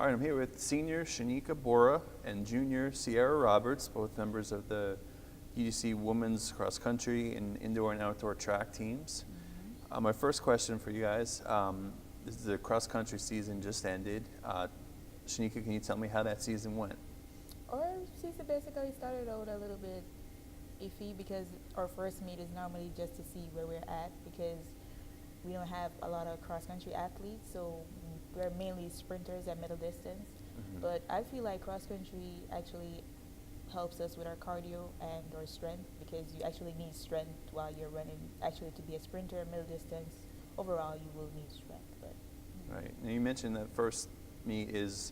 All right, I'm here with senior Shaneika Bowra and junior Cierra Roberts, both members of the UDC women's cross country and indoor and outdoor track teams. My first question for you guys, is the cross country season just ended. Shaneika, can you tell me how that season went? Our season basically started out a little bit iffy because our first meet is normally just to see where we're at because we don't have a lot of cross country athletes, so we're mainly sprinters at middle distance. But I feel like cross country actually helps us with our cardio and our strength because you actually need strength while you're running. Actually, to be a sprinter, middle distance, overall you will need strength. But Right. Now you mentioned that first meet is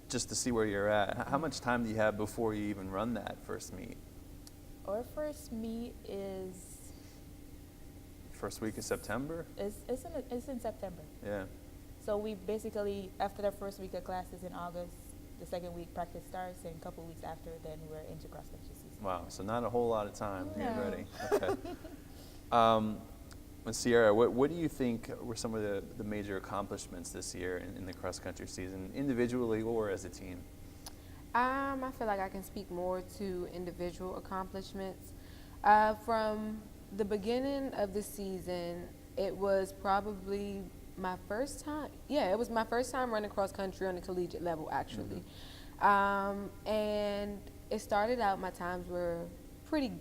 just to see where you're at. How much time do you have before you even run that first meet? our first meet is First week of September? it's in September. Yeah. So we basically, after the first week of classes in August, the second week practice starts, and a couple weeks after, then we're into cross country season. Wow, so not a whole lot of time to get No. ready. Okay. Sierra, what do you think were some of the major accomplishments this year in the cross country season, individually or as a team? I feel like I can speak more to individual accomplishments. From the beginning of the season, it was probably my first time. Yeah, it was my first time running cross country on the collegiate level, actually. And it started out, my times were pretty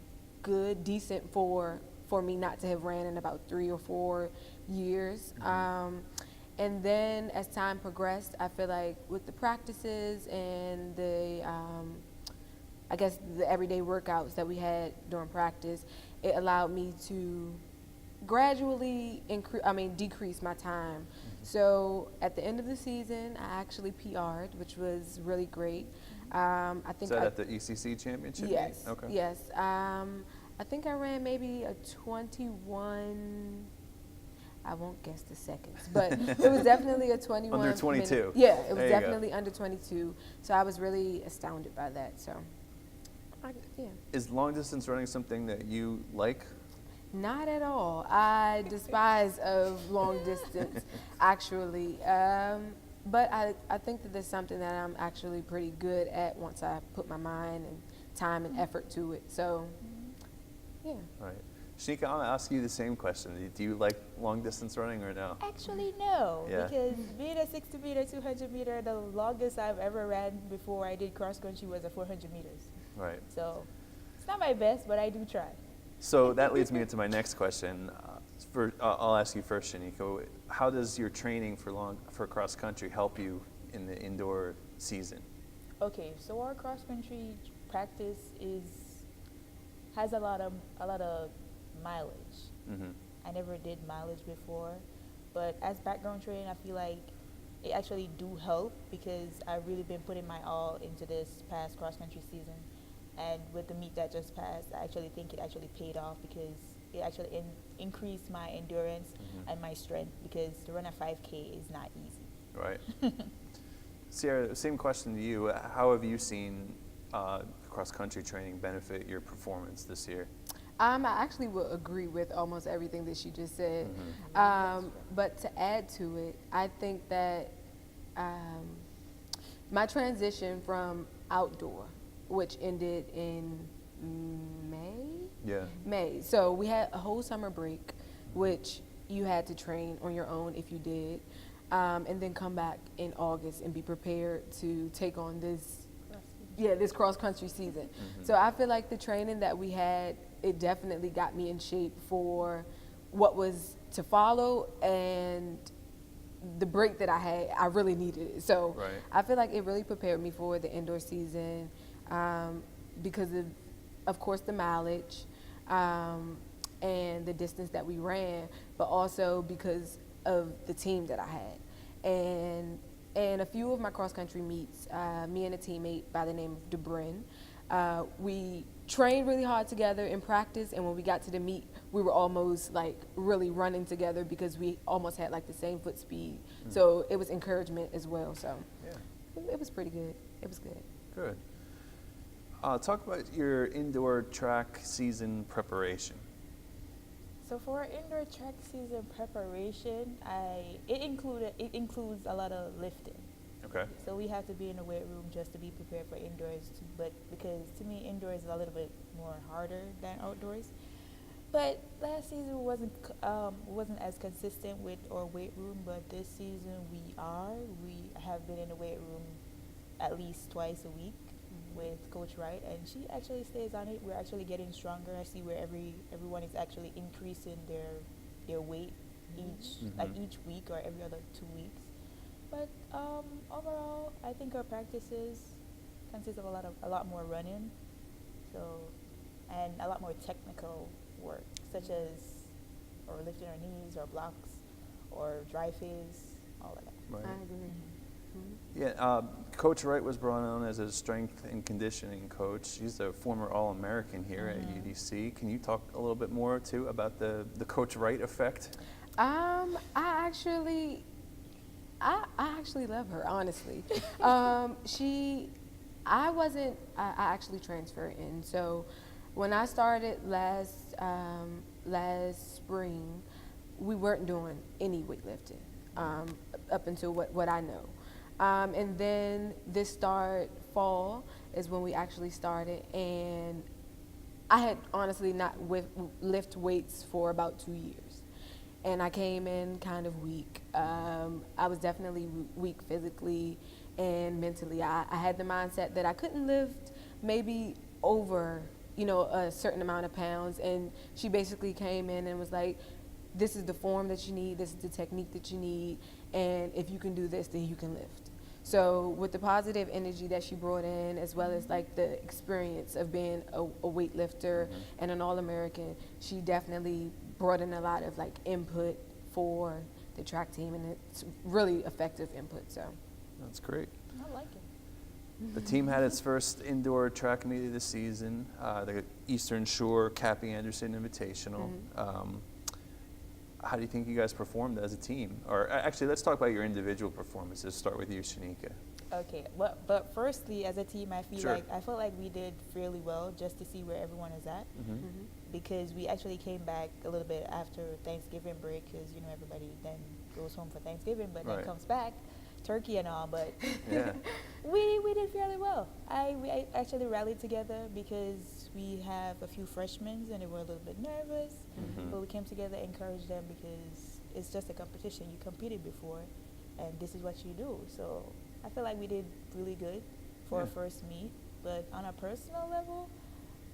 good, decent for me not to have ran in about 3 or 4 years. And then as time progressed, I feel like with the practices and the, I guess the everyday workouts that we had during practice, it allowed me to gradually decrease my time. So at the end of the season, I actually PR'd, which was really great. I think Is that at the ECC championship? Yes. Meet? Okay. Yes. I think I ran maybe a 21. I won't guess the seconds, but it was definitely a 21. Under 22. Minute. Yeah, it was There you go. definitely under 22. So I was really astounded by that. So, yeah. Is long distance running something that you like? Not at all. I despise of long distance, actually. But I think that there's something that I'm actually pretty good at once I put my mind and time and effort to it. So, yeah. All right. Shaneika, I'm going to ask you the same question. Do you like long distance running or no? Actually, no, Yeah. because being a 60 meter, 200 meter, the longest I've ever ran before I did cross country was a 400 meters. Right. So it's not my best, but I do try. So that leads me into my next question. I'll ask you first, Shaneika. How does your training for cross country help you in the indoor season? Okay, so our cross country practice has a lot of mileage. I never did mileage before, but as background training, I feel like it actually do help because I've really been putting my all into this past cross country season. And with the meet that just passed, I actually think it actually paid off because it actually increased my endurance and my strength because to run a 5K is not easy. Right. Cierra, same question to you. How have you seen cross-country training benefit your performance this year? I actually will agree with almost everything that she just said. But to add to it, I think that my transition from outdoor, which ended in May? Yeah. May. So we had a whole summer break, which you had to train on your own if you did, and then come back in August and be prepared to take on this cross-country season. So I feel like the training that we had, it definitely got me in shape for what was to follow, and the break that I had, I really needed it. So Right. I feel like it really prepared me for the indoor season because of course, the mileage and the distance that we ran, but also because of the team that I had. And a few of my cross-country meets, me and a teammate by the name of DeBrin, we trained really hard together in practice, and when we got to the meet, we were almost like really running together because we almost had like the same foot speed. So it was encouragement as well. So Yeah. it was pretty good. It was good. Good. Talk about your indoor track season preparation. So for our indoor track season preparation, it includes a lot of lifting. Okay. So we have to be in the weight room just to be prepared for indoors. But because to me, indoors is a little bit more harder than outdoors. But last season wasn't as consistent with our weight room. But this season we are. We have been in the weight room at least twice a week with Coach Wright, and she actually stays on it. We're actually getting stronger. I see where everyone is actually increasing their weight each week or every other 2 weeks. But overall, I think our practices consist of a lot more running, and a lot more technical work, such as or lifting our knees or blocks or dry phase, all of that. Right. I agree. Yeah, Coach Wright was brought on as a strength and conditioning coach. She's a former All-American here at UDC. Can you talk a little bit more, too, about the Coach Wright effect? I actually love her, honestly. I actually transferred in. So when I started last spring, we weren't doing any weightlifting up until what I know. And then this fall is when we actually started, and I had honestly not lift weights for about 2 years. And I came in kind of weak. I was definitely weak physically and mentally. I had the mindset that I couldn't lift maybe over, a certain amount of pounds. And she basically came in and was like, this is the form that you need, this is the technique that you need, and if you can do this, then you can lift. So with the positive energy that she brought in, as well as like the experience of being a weightlifter and an All-American, she definitely brought in a lot of like input for the track team, and it's really effective input. So That's great. I like it. The team had its first indoor track meet of the season, the Eastern Shore Cappy Anderson Invitational. How do you think you guys performed as a team? Or actually, let's talk about your individual performances. Start with you, Shaneika. Okay, but firstly, as a team, I felt like we did fairly well just to see where everyone is at, because we actually came back a little bit after Thanksgiving break, because everybody then goes home for Thanksgiving, but then comes back, turkey and all. But Yeah. we did fairly well. We actually rallied together because we have a few freshmen and they were a little bit nervous, but we came together, encouraged them, because it's just a competition. You competed before, and this is what you do. So I feel like we did really good for our first meet. But on a personal level,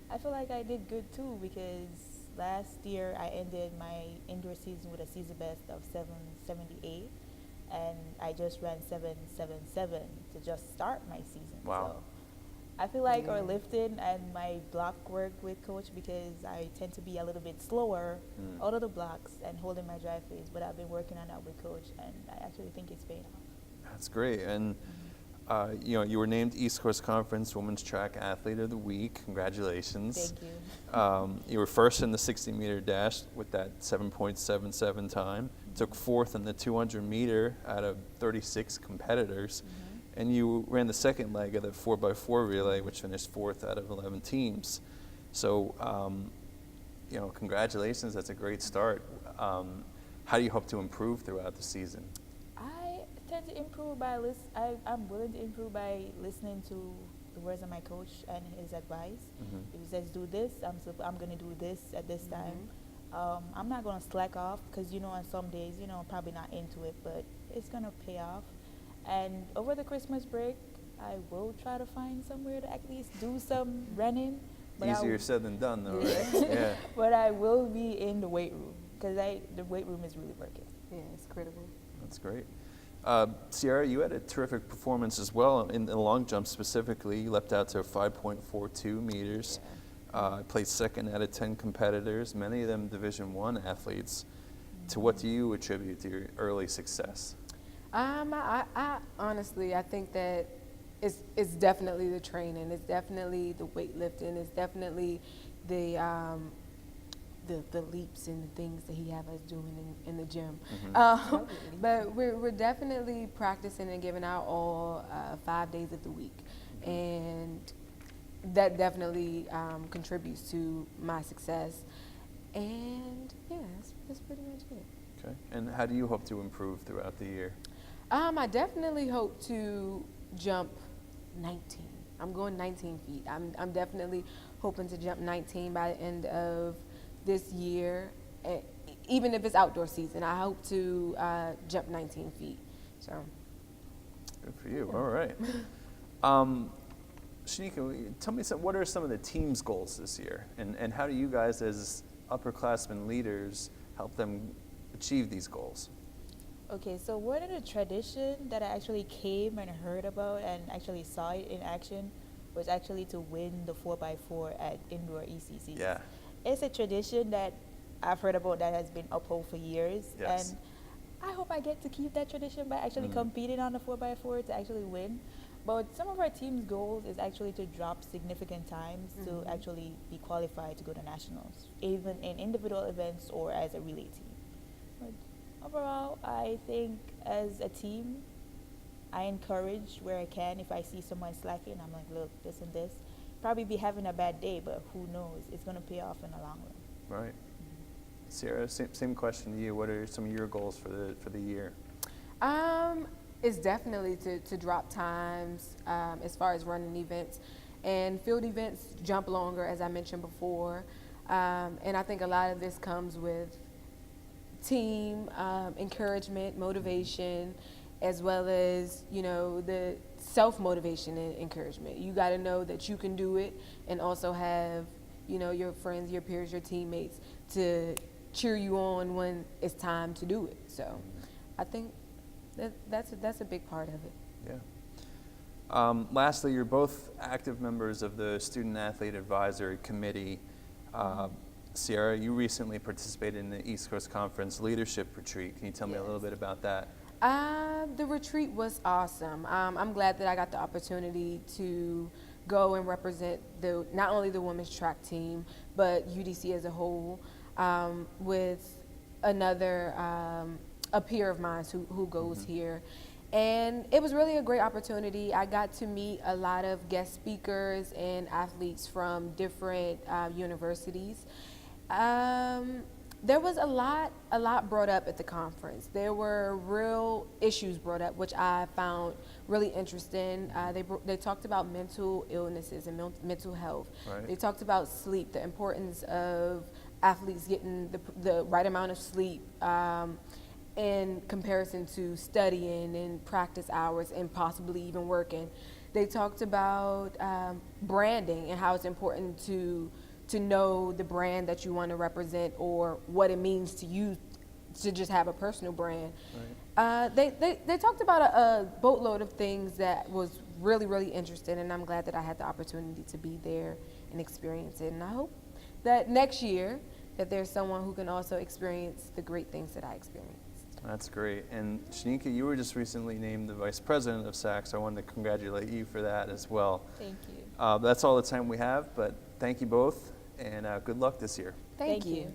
I feel like I did good too, because last year I ended my indoor season with a season best of 7:78, and I just ran 7:77 to just start my season. Wow. So I feel like our lifting and my block work with Coach, because I tend to be a little bit slower out of the blocks and holding my dry phase, but I've been working on that with Coach, and I actually think it's paying off. That's great. And you were named East Coast Conference Women's Track Athlete of the Week. Congratulations. Thank you. You were first in the 60-meter dash with that 7.77 time. Took fourth in the 200-meter out of 36 competitors. And you ran the second leg of the 4x4 relay, which finished fourth out of 11 teams. So, congratulations. That's a great start. How do you hope to improve throughout the season? I tend to improve I'm willing to improve by listening to the words of my coach and his advice. If he says do this, I'm going to do this at this time. I'm not going to slack off, because on some days, I'm probably not into it, but it's going to pay off. And over the Christmas break, I will try to find somewhere to at least do some running. But Easier said than done, though, right? Yeah. But I will be in the weight room, because the weight room is really working. yeah, it's critical. That's great. Cierra, you had a terrific performance as well in the long jump specifically. You leapt out to 5.42 meters. Placed second out of 10 competitors, many of them Division I athletes. To what do you attribute to your early success? I honestly, I think that it's definitely the training. It's definitely the weightlifting. It's definitely the leaps and the things that he have us doing in the gym. But we're definitely practicing and giving out all 5 days of the week, and that definitely contributes to my success. And yeah, that's pretty much it. Okay. And how do you hope to improve throughout the year? I definitely hope to jump 19. I'm going 19 feet. I'm definitely hoping to jump 19 by the end of this year. Even if it's outdoor season, I hope to jump 19 feet. So. Good for you. All right. Shaneika, tell me what are some of the team's goals this year, and how do you guys as upperclassmen leaders help them achieve these goals? Okay, so one of the tradition that I actually came and heard about and actually saw it in action was actually to win the 4x4 at indoor ECC. Yeah. It's a tradition that I've heard about that has been upheld for years. Yes. And I hope I get to keep that tradition by actually competing on the 4x4 to actually win. But some of our team's goals is actually to drop significant times to actually be qualified to go to nationals, even in individual events or as a relay team. But overall, I think as a team, I encourage where I can. If I see someone slacking, I'm like, look, this and this. Probably be having a bad day, but who knows? It's going to pay off in the long run. Right. Cierra, same question to you. What are some of your goals for the year? It's definitely to drop times as far as running events, and field events jump longer, as I mentioned before. And I think a lot of this comes with team encouragement, motivation, as well as, you know, the self-motivation and encouragement. You got to know that you can do it, and also have, you know, your friends, your peers, your teammates to cheer you on when it's time to do it. So I think that's a big part of it. Yeah. Lastly, you're both active members of the Student Athlete Advisory Committee. Cierra, you recently participated in the East Coast Conference Leadership Retreat. Can you tell me a little bit about that? The retreat was awesome. I'm glad that I got the opportunity to go and represent not only the women's track team, but UDC as a whole, with another a peer of mine who goes here. And it was really a great opportunity. I got to meet a lot of guest speakers and athletes from different universities. There was a lot brought up at the conference. There were real issues brought up, which I found really interesting. They talked about mental illnesses and mental health. Right. They talked about sleep, the importance of athletes getting the right amount of sleep in comparison to studying and practice hours and possibly even working. They talked about branding and how it's important to know the brand that you want to represent, or what it means to you to just have a personal brand. Right. They talked about a boatload of things that was really, really interesting, and I'm glad that I had the opportunity to be there and experience it. And I hope that next year that there's someone who can also experience the great things that I experienced. That's great. And Shaneika, you were just recently named the Vice President of SAC, so I wanted to congratulate you for that as well. Thank you. That's all the time we have, but thank you both, and good luck this year. Thank you.